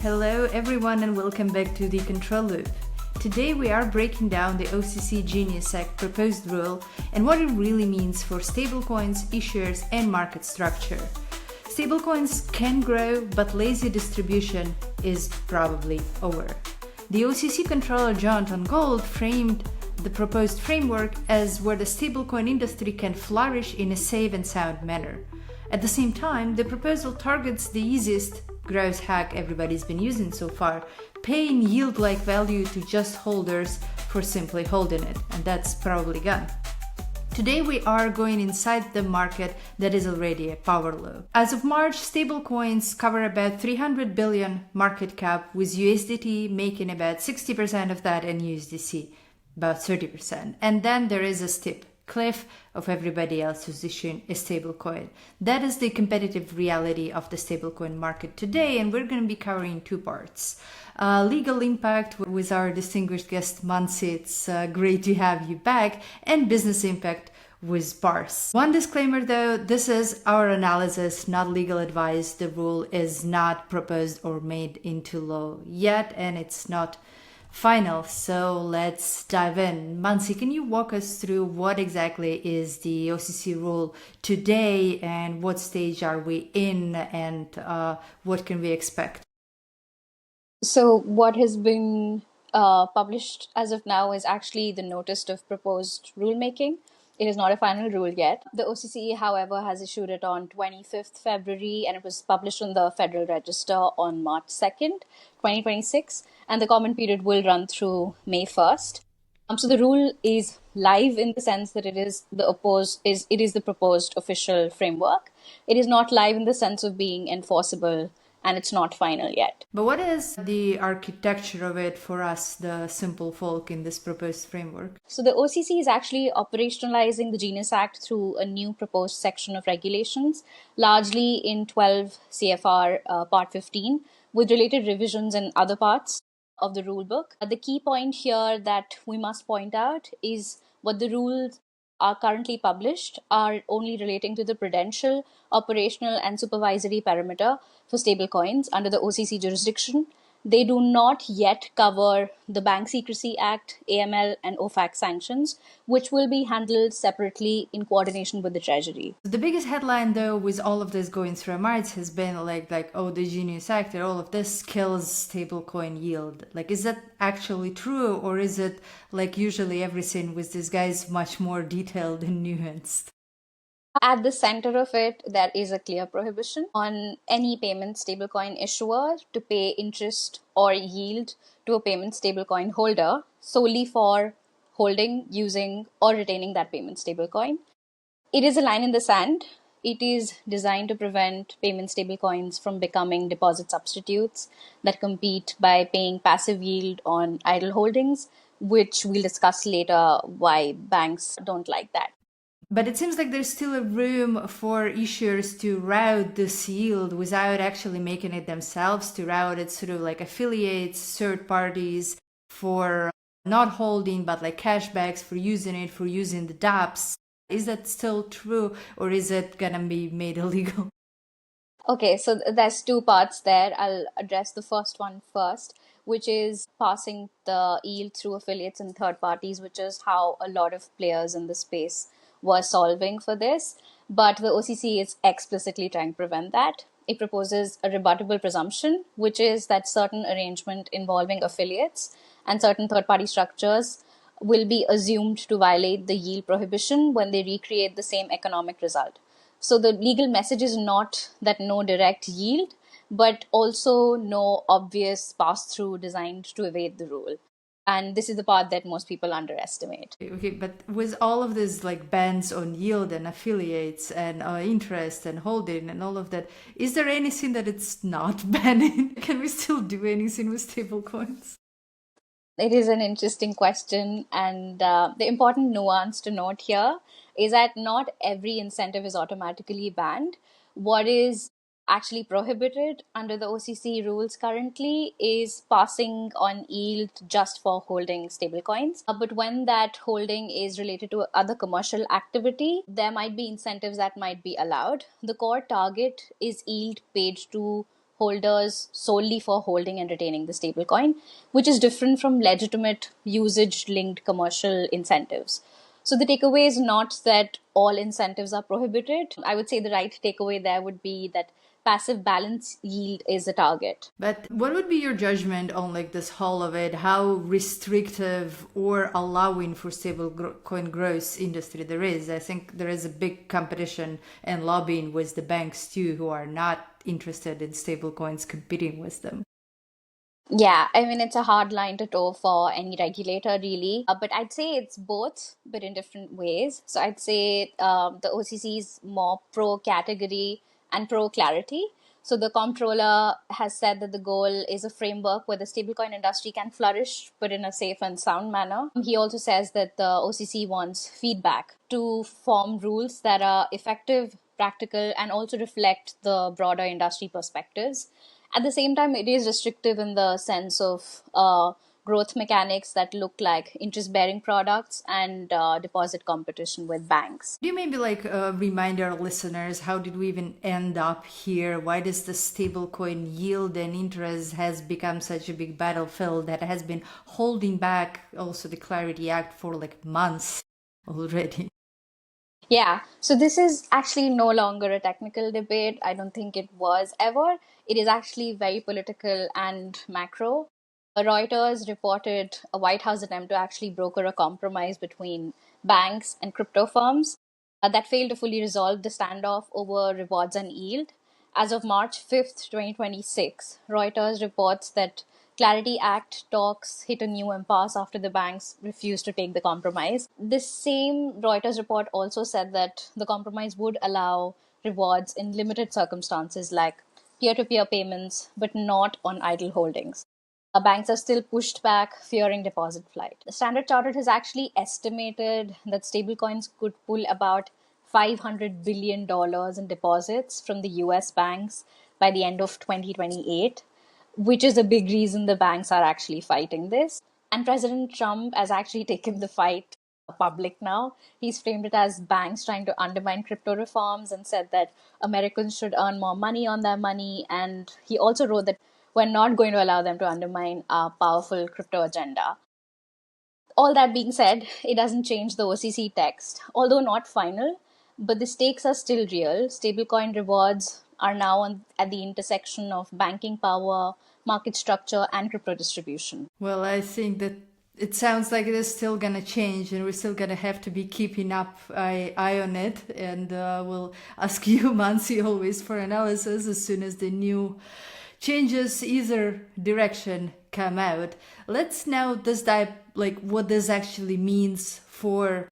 Hello everyone and welcome back to the Control Loop. Today we are breaking down the OCC GENIUS Act proposed rule and what it really means for stablecoins, issuers and market structure. Stablecoins can grow, but lazy distribution is probably over. The OCC controller Jonathan Gold framed the proposed framework as where the stablecoin industry can flourish in a safe and sound manner. At the same time, the proposal targets the easiest growth hack everybody's been using so far, paying yield-like value to just holders for simply holding it, and that's probably gone. Today we are going inside the market that is already a power low. As of March, stablecoins cover about 300 billion market cap, with USDT making about 60% of that and USDC about 30%. And then there is a steep cliff of everybody else who's issuing a stablecoin. That is the competitive reality of the stablecoin market today, and we're going to be covering two parts. Legal impact with our distinguished guest Mansi, it's great to have you back, and business impact with Bars. One disclaimer though, this is our analysis, not legal advice. The rule is not proposed or made into law yet, and it's not final. So let's dive in. Mansi, can you walk us through what exactly is the OCC rule today and what stage are we in, and what can we expect? So what has been published as of now is actually the notice of proposed rulemaking. It is not a final rule yet. The OCC, however, has issued it on 25th February, and it was published in the Federal Register on March 2nd, 2026, and the comment period will run through May 1st. So the rule is live in the sense that it is the proposed official framework. It is not live in the sense of being enforceable, and it's not final yet. But what is the architecture of it for us, the simple folk, in this proposed framework? So the OCC is actually operationalizing the GENIUS Act through a new proposed section of regulations, largely in 12 CFR Part 15, with related revisions in other parts of the rulebook. The key point here that we must point out is what the rules are currently published are only relating to the prudential, operational, and supervisory parameter for stablecoins under the OCC jurisdiction. They do not yet cover the Bank Secrecy Act, AML, and OFAC sanctions, which will be handled separately in coordination with the Treasury. The biggest headline, though, with all of this going through our minds has been like, oh, the GENIUS Act and all of this kills stablecoin yield. Like, is that actually true, or is it like usually everything with these guys much more detailed and nuanced? At the center of it, there is a clear prohibition on any payment stablecoin issuer to pay interest or yield to a payment stablecoin holder solely for holding, using, or retaining that payment stablecoin. It is a line in the sand. It is designed to prevent payment stablecoins from becoming deposit substitutes that compete by paying passive yield on idle holdings, which we'll discuss later why banks don't like that. But it seems like there's still a room for issuers to route this yield without actually making it themselves, to route it sort of like affiliates, third parties for not holding, but like cashbacks for using it, for using the dApps. Is that still true, or is it gonna be made illegal? Okay, so there's two parts there. I'll address the first one first, which is passing the yield through affiliates and third parties, which is how a lot of players in the space were solving for this. But the OCC is explicitly trying to prevent that. It proposes a rebuttable presumption, which is that certain arrangement involving affiliates and certain third-party structures will be assumed to violate the yield prohibition when they recreate the same economic result. So the legal message is not that no direct yield, but also no obvious pass-through designed to evade the rule. And this is the part that most people underestimate. Okay, but with all of this like bans on yield and affiliates and interest and holding and all of that, is there anything that it's not banning? Can we still do anything with stablecoins? It is an interesting question, and the important nuance to note here is that not every incentive is automatically banned. What is actually prohibited under the OCC rules currently is passing on yield just for holding stablecoins. But when that holding is related to other commercial activity, there might be incentives that might be allowed. The core target is yield paid to holders solely for holding and retaining the stablecoin, which is different from legitimate usage linked commercial incentives. So the takeaway is not that all incentives are prohibited. I would say the right takeaway there would be that passive balance yield is a target. But what would be your judgment on like this whole of it? How restrictive or allowing for stablecoin growth industry there is? I think there is a big competition and lobbying with the banks too, who are not interested in stablecoins competing with them. Yeah, I mean, it's a hard line to toe for any regulator, really. But I'd say it's both, but in different ways. So I'd say the OCC is more pro category and pro clarity. So the comptroller has said that the goal is a framework where the stablecoin industry can flourish, but in a safe and sound manner. He also says that the OCC wants feedback to form rules that are effective, practical, and also reflect the broader industry perspectives. At the same time, it is restrictive in the sense of growth mechanics that look like interest bearing products and deposit competition with banks. Do you maybe like remind our listeners how did we even end up here? Why does the stablecoin yield and interest has become such a big battlefield that has been holding back also the Clarity Act for like months already? Yeah, so this is actually no longer a technical debate. I don't think it was ever. It is actually very political and macro. Reuters reported a White House attempt to actually broker a compromise between banks and crypto firms that failed to fully resolve the standoff over rewards and yield. As of March 5th, 2026, Reuters reports that Clarity Act talks hit a new impasse after the banks refused to take the compromise. This same Reuters report also said that the compromise would allow rewards in limited circumstances like peer to peer payments, but not on idle holdings. Banks are still pushed back, fearing deposit flight. Standard Chartered has actually estimated that stablecoins could pull about $500 billion in deposits from the US banks by the end of 2028, which is a big reason the banks are actually fighting this. And President Trump has actually taken the fight public now. He's framed it as banks trying to undermine crypto reforms and said that Americans should earn more money on their money. And he also wrote that we're not going to allow them to undermine our powerful crypto agenda. All that being said, it doesn't change the OCC text, although not final, but the stakes are still real. Stablecoin rewards are now at the intersection of banking power, market structure, and crypto distribution. Well, I think that it sounds like it is still going to change and we're still going to have to be keeping up eye on it. And we'll ask you, Mansi, always for analysis as soon as the new changes either direction come out. Let's now just dive like what this actually means for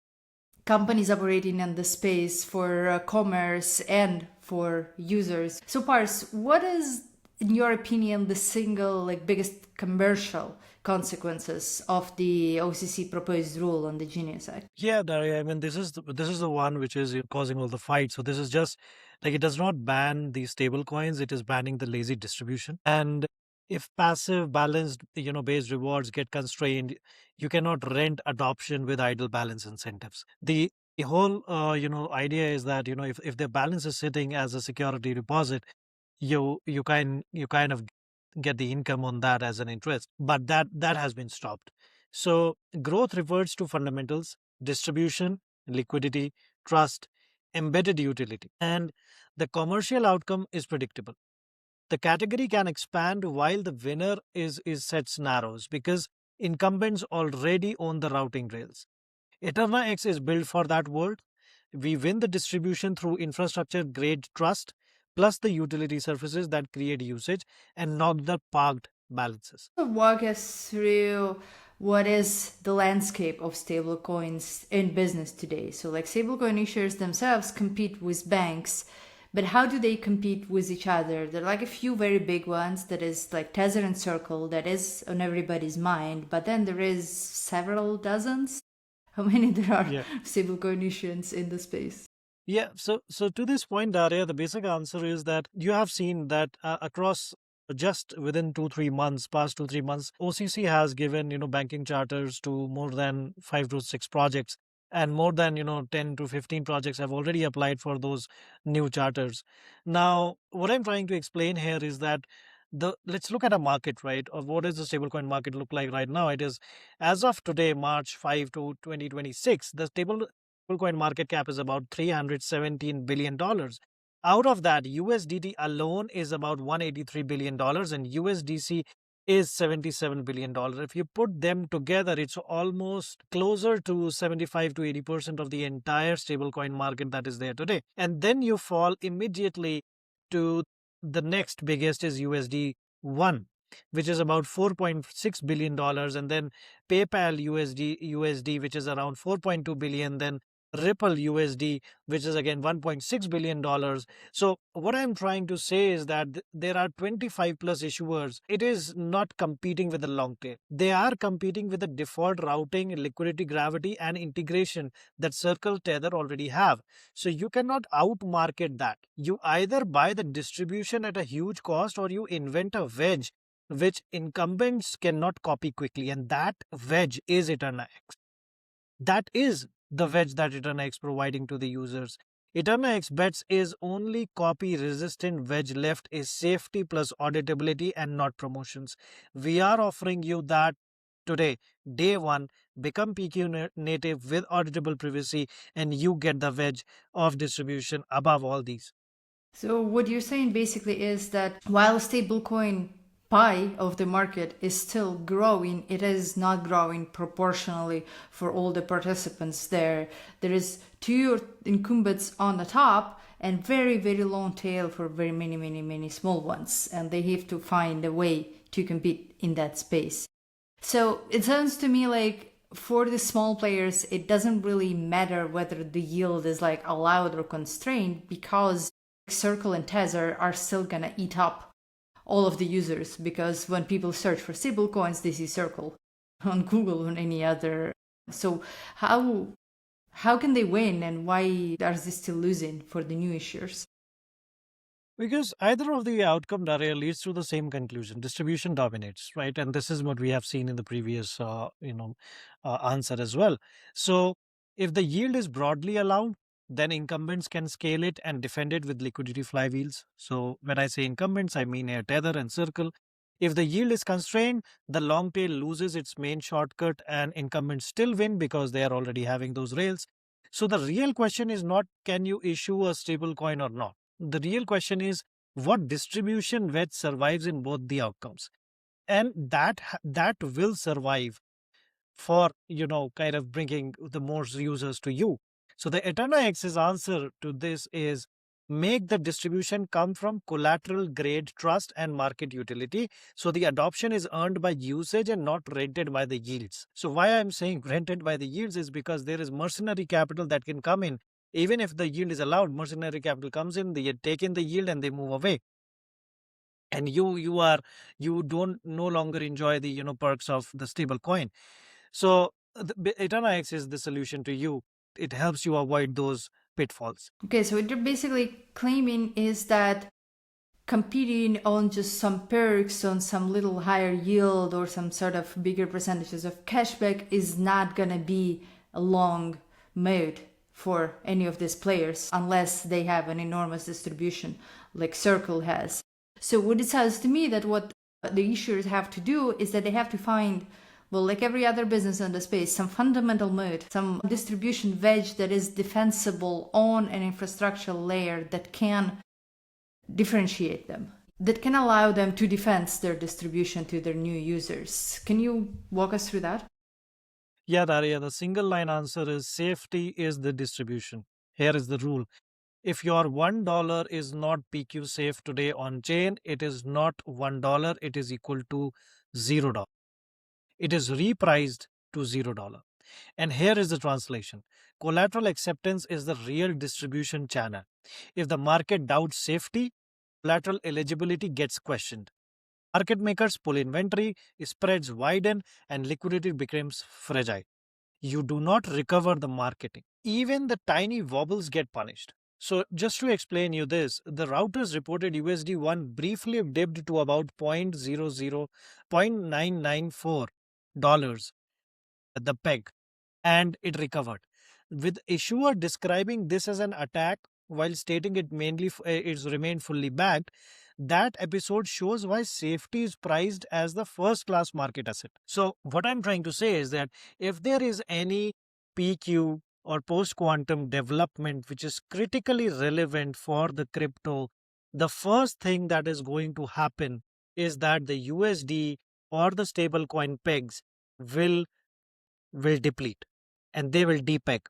companies operating in the space, for commerce and for users. So Pars, what is in your opinion the single like biggest commercial consequences of the OCC proposed rule on the Genius Act? Yeah, Daria. I mean, this is the one which is causing all the fight. So this is just like it does not ban the stable coins; it is banning the lazy distribution. And if passive, balanced, based rewards get constrained, you cannot rent adoption with idle balance incentives. The whole idea is that if the balance is sitting as a security deposit, you kind of get the income on that as an interest, but that has been stopped. So growth reverts to fundamentals: distribution, liquidity, trust, embedded utility, and the commercial outcome is predictable. The category can expand while the winner is sets narrows because incumbents already own the routing rails. EternaX is built for that world. We win the distribution through infrastructure grade trust, plus the utility services that create usage and not the parked balances. So walk us through what is the landscape of stablecoins in business today. So like stablecoin issuers themselves compete with banks, but how do they compete with each other? There are like a few very big ones that is like Tether and Circle that is on everybody's mind, but then there is several dozens. How many there are Yeah. stablecoin issuance in the space? Yeah, so to this point, Daria, the basic answer is that you have seen that across just within 2 3 months, past 2 3 months, OCC has given banking charters to more than 5 to 6 projects and more than 10 to 15 projects have already applied for those new charters. Now what I'm trying to explain here is that let's look at a market, right, of what does the stablecoin market look like right now. It is, as of today, March 5 to 2026, the stablecoin market cap is about $317 billion. Out of that, USDT alone is about $183 billion, and USDC is $77 billion. If you put them together, it's almost closer to 75 to 80% of the entire stablecoin market that is there today. And then you fall immediately to the next biggest is USD1, which is about $4.6 billion, and then PayPal USD, which is around 4.2 billion, then Ripple USD, which is again $1.6 billion. So what I'm trying to say is that there are 25 plus issuers. It is not competing with the long tail. They are competing with the default routing, liquidity, gravity, and integration that Circle, Tether already have. So you cannot outmarket that. You either buy the distribution at a huge cost, or you invent a wedge which incumbents cannot copy quickly, and that wedge is EternaX. That is the wedge that EternaX providing to the users. EternaX bets is only copy resistant wedge left is safety plus auditability and not promotions. We are offering you that today, day one. Become PQ native with auditable privacy, and you get the wedge of distribution above all these. So what you're saying basically is that while stablecoin pie of the market is still growing, it is not growing proportionally for all the participants there. There is two incumbents on the top and very, very long tail for very many small ones. And they have to find a way to compete in that space. So it sounds to me like for the small players, it doesn't really matter whether the yield is like allowed or constrained, because Circle and Tether are still gonna eat up all of the users, because when people search for stablecoins, they see Circle on Google or any other. So how can they win, and why are they still losing for the new issuers? Because either of the outcome area leads to the same conclusion: distribution dominates, right? And this is what we have seen in the previous answer as well. So if the yield is broadly allowed, then incumbents can scale it and defend it with liquidity flywheels. So when I say incumbents, I mean Tether and Circle. If the yield is constrained, the long tail loses its main shortcut and incumbents still win because they are already having those rails. So the real question is not can you issue a stable coin or not. The real question is what distribution wedge survives in both the outcomes. And that will survive for kind of bringing the more users to you. So the EternaX's answer to this is make the distribution come from collateral grade trust and market utility. So the adoption is earned by usage and not rented by the yields. So why I'm saying rented by the yields is because there is mercenary capital that can come in. Even if the yield is allowed, mercenary capital comes in, they take in the yield and they move away. And you don't no longer enjoy the perks of the stable coin. So the EternaX is the solution to you. It helps you avoid those pitfalls. Okay, so what you're basically claiming is that competing on just some perks, on some little higher yield or some sort of bigger percentages of cashback is not gonna be a long mode for any of these players unless they have an enormous distribution like Circle has. So what it says to me that what the issuers have to do is that they have to find, well, like every other business in the space, some fundamental mode, some distribution wedge that is defensible on an infrastructure layer that can differentiate them, that can allow them to defend their distribution to their new users. Can you walk us through that? Yeah, Daria, the single line answer is safety is the distribution. Here is the rule. If your $1 is not PQ safe today on chain, it is not $1, it is equal to $0. It is repriced to $0. And here is the translation. Collateral acceptance is the real distribution channel. If the market doubts safety, collateral eligibility gets questioned. Market makers pull inventory, spreads widen, and liquidity becomes fragile. You do not recover the marketing. Even the tiny wobbles get punished. So just to explain you this, the routers reported USD1 briefly dipped to about $0.994 at the peg, and it recovered. with issuer describing this as an attack while stating it mainly it's remained fully backed. That episode shows why safety is prized as the first class market asset. So what I'm trying to say is that if there is any PQ or post quantum development which is critically relevant for the crypto, the first thing that is going to happen is that the USD or the stablecoin pegs will deplete and they will depeg.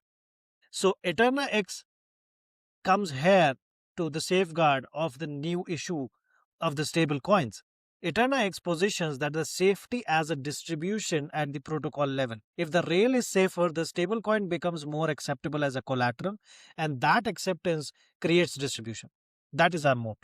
So EternaX comes here to the safeguard of the new issue of the stable coins. EternaX positions that the safety as a distribution at the protocol level. If the rail is safer, the stablecoin becomes more acceptable as a collateral, and that acceptance creates distribution. That is our motto.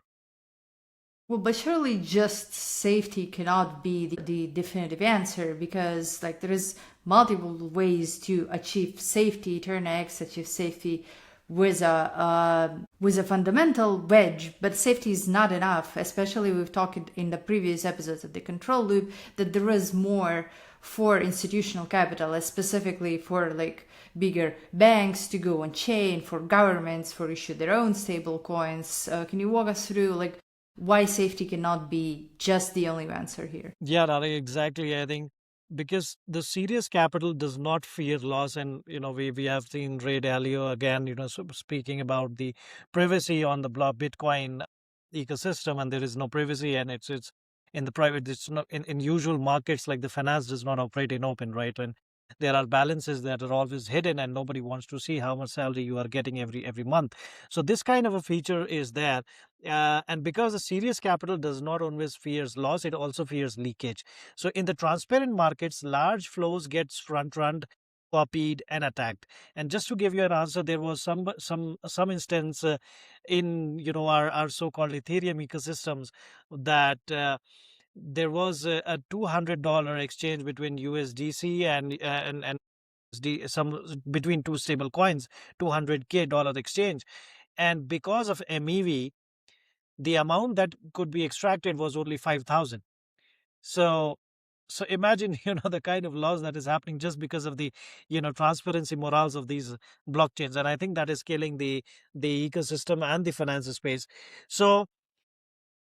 Well, but surely just safety cannot be the definitive answer, because like there is multiple ways to achieve safety. EternaX achieves safety with a fundamental wedge, but safety is not enough. Especially we've talked in the previous episodes of the control loop that there is more for institutional capital, specifically for like bigger banks to go on chain, for governments for issue their own stable coins. Can you walk us through like why safety cannot be just the only answer here? Yeah, Rari, exactly. I think because the serious capital does not fear loss, and we have seen Ray Dalio again, speaking about the privacy on the Bitcoin ecosystem, and there is no privacy, and it's in the private. It's not in usual markets like the finance does not operate in open, right? And there are balances that are always hidden, and nobody wants to see how much salary you are getting every month. So this kind of a feature is there, and because the serious capital does not always fears loss, it also fears leakage. So in the transparent markets, large flows gets front run, copied, and attacked. And just to give you an answer, there was some instance in our so-called Ethereum ecosystems that. There was a $200 exchange between USDC and some between two stable coins, $200K exchange, and because of MEV, the amount that could be extracted was only 5,000. So imagine the kind of loss that is happening just because of the transparency morals of these blockchains, and I think that is killing the ecosystem and the finance space. So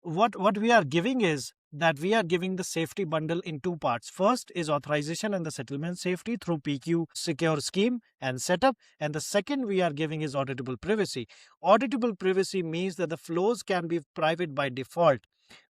what we are giving is that we are giving the safety bundle in two parts. First is authorization and the settlement safety through PQ secure scheme and setup. And the second we are giving is auditable privacy. Auditable privacy means that the flows can be private by default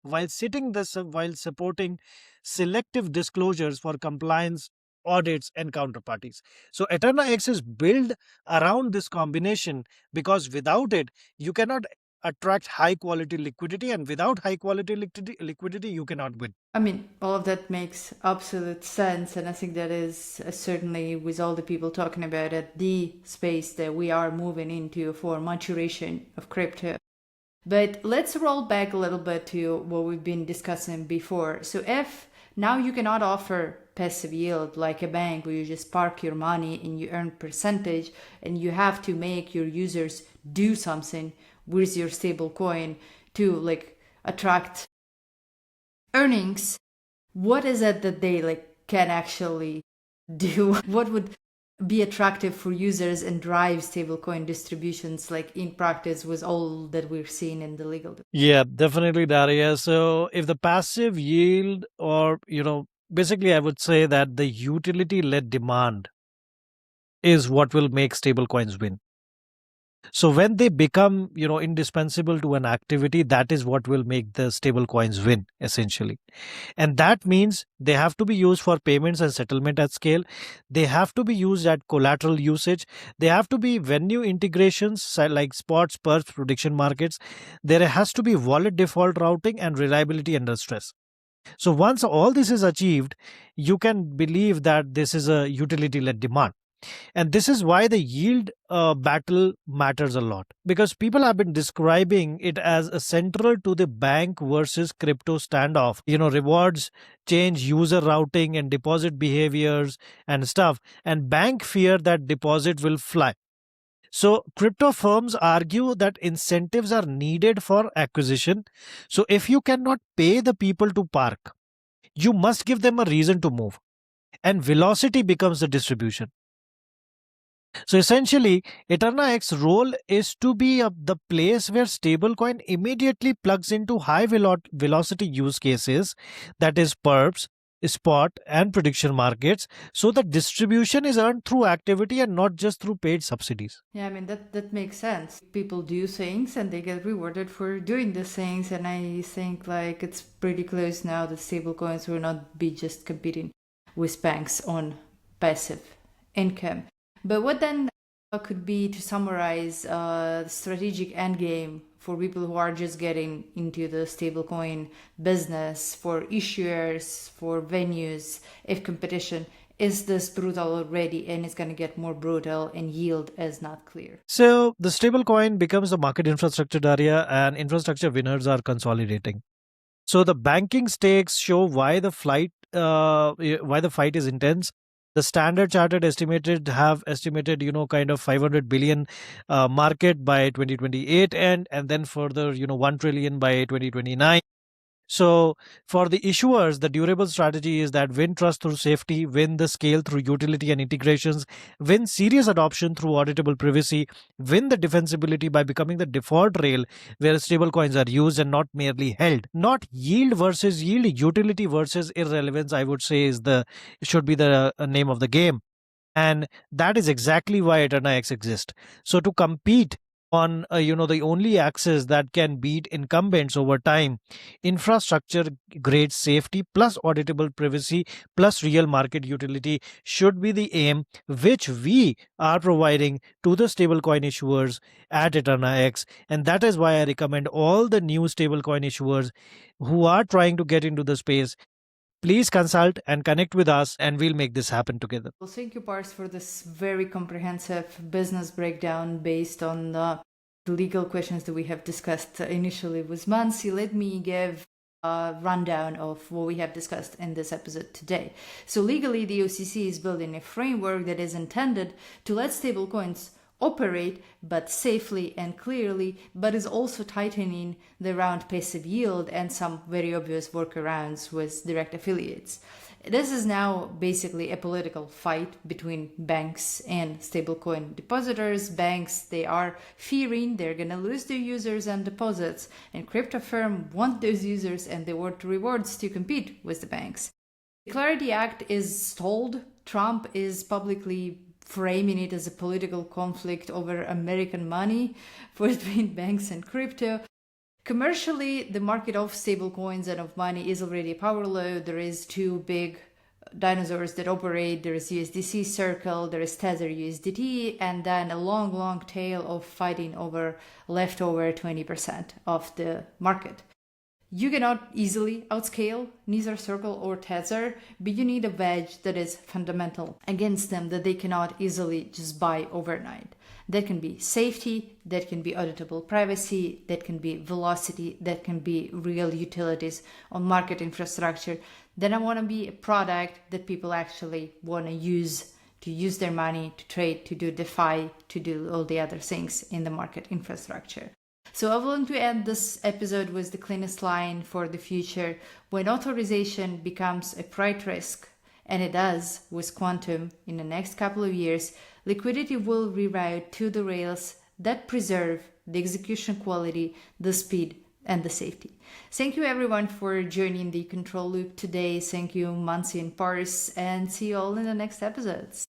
while supporting selective disclosures for compliance, audits, and counterparties. So EternaX is built around this combination because without it, you cannot attract high quality liquidity, and without high quality liquidity you cannot win. I mean, all of that makes absolute sense, and I think that is certainly, with all the people talking about it, the space that we are moving into for maturation of crypto. But let's roll back a little bit to what we've been discussing before. So if now you cannot offer passive yield like a bank where you just park your money and you earn percentage, and you have to make your users do something with your stable coin to like attract earnings, what is it that they like can actually do? What would be attractive for users and drive stablecoin distributions like in practice with all that we're seeing in the legal? Yeah, definitely, Daria. So if the passive yield, or basically I would say that the utility led demand is what will make stablecoins win. So when they become, indispensable to an activity, that is what will make the stable coins win, essentially. And that means they have to be used for payments and settlement at scale. They have to be used at collateral usage. They have to be venue integrations like spots, perps, prediction markets. There has to be wallet default routing and reliability under stress. So once all this is achieved, you can believe that this is a utility-led demand. And this is why the yield battle matters a lot, because people have been describing it as a central to the bank versus crypto standoff. Rewards change user routing and deposit behaviors and stuff, and bank fear that deposit will fly. So crypto firms argue that incentives are needed for acquisition. So if you cannot pay the people to park, you must give them a reason to move, and velocity becomes the distribution. So essentially, EternaX role is to be the place where stablecoin immediately plugs into high velocity use cases, that is perps, spot, and prediction markets, so the distribution is earned through activity and not just through paid subsidies. Yeah, I mean, that makes sense. People do things and they get rewarded for doing the things. And I think like it's pretty close now that stablecoins will not be just competing with banks on passive income. But what then could be, to summarize, the strategic endgame for people who are just getting into the stablecoin business, for issuers, for venues, if competition is this brutal already and it's going to get more brutal and yield is not clear? So the stablecoin becomes the market infrastructure area, and infrastructure winners are consolidating. So the banking stakes show why the fight is intense. The Standard Chartered have estimated, kind of 500 billion market by 2028, and then further, 1 trillion by 2029. So for the issuers, the durable strategy is that win trust through safety, win the scale through utility and integrations, win serious adoption through auditable privacy, win the defensibility by becoming the default rail where stablecoins are used and not merely held. Not yield versus yield, utility versus irrelevance, I would say, should be the name of the game. And that is exactly why EternaX exists. So to compete on the only axis that can beat incumbents over time, infrastructure grade safety plus auditable privacy plus real market utility should be the aim, which we are providing to the stablecoin issuers at EternaX. And that is why I recommend all the new stablecoin issuers who are trying to get into the space, please consult and connect with us, and we'll make this happen together. Well, thank you, Pars, for this very comprehensive business breakdown based on the legal questions that we have discussed initially with Mansi. Let me give a rundown of what we have discussed in this episode today. So legally, the OCC is building a framework that is intended to let stablecoins operate, but safely and clearly, but is also tightening the round passive yield and some very obvious workarounds with direct affiliates. This is now basically a political fight between banks and stablecoin depositors. Banks, they are fearing they're going to lose their users and deposits, and crypto firms want those users and they want rewards to compete with the banks. The Clarity Act is stalled. Trump is publicly framing it as a political conflict over American money between banks and crypto. Commercially, the market of stablecoins and of money is already a power law. There is two big dinosaurs that operate. There is USDC Circle, there is Tether USDT, and then a long, long tail of fighting over leftover 20% of the market. You cannot easily outscale neither Circle or Tether, but you need a wedge that is fundamental against them that they cannot easily just buy overnight. That can be safety, that can be auditable privacy, that can be velocity, that can be real utilities on market infrastructure. Then I want to be a product that people actually want to use their money, to trade, to do DeFi, to do all the other things in the market infrastructure. So I want to end this episode with the cleanest line for the future. When authorization becomes a price risk, and it does with quantum in the next couple of years, liquidity will reroute to the rails that preserve the execution quality, the speed, and the safety. Thank you everyone for joining the Control Loop today. Thank you, Mansi and Pars, and see you all in the next episodes.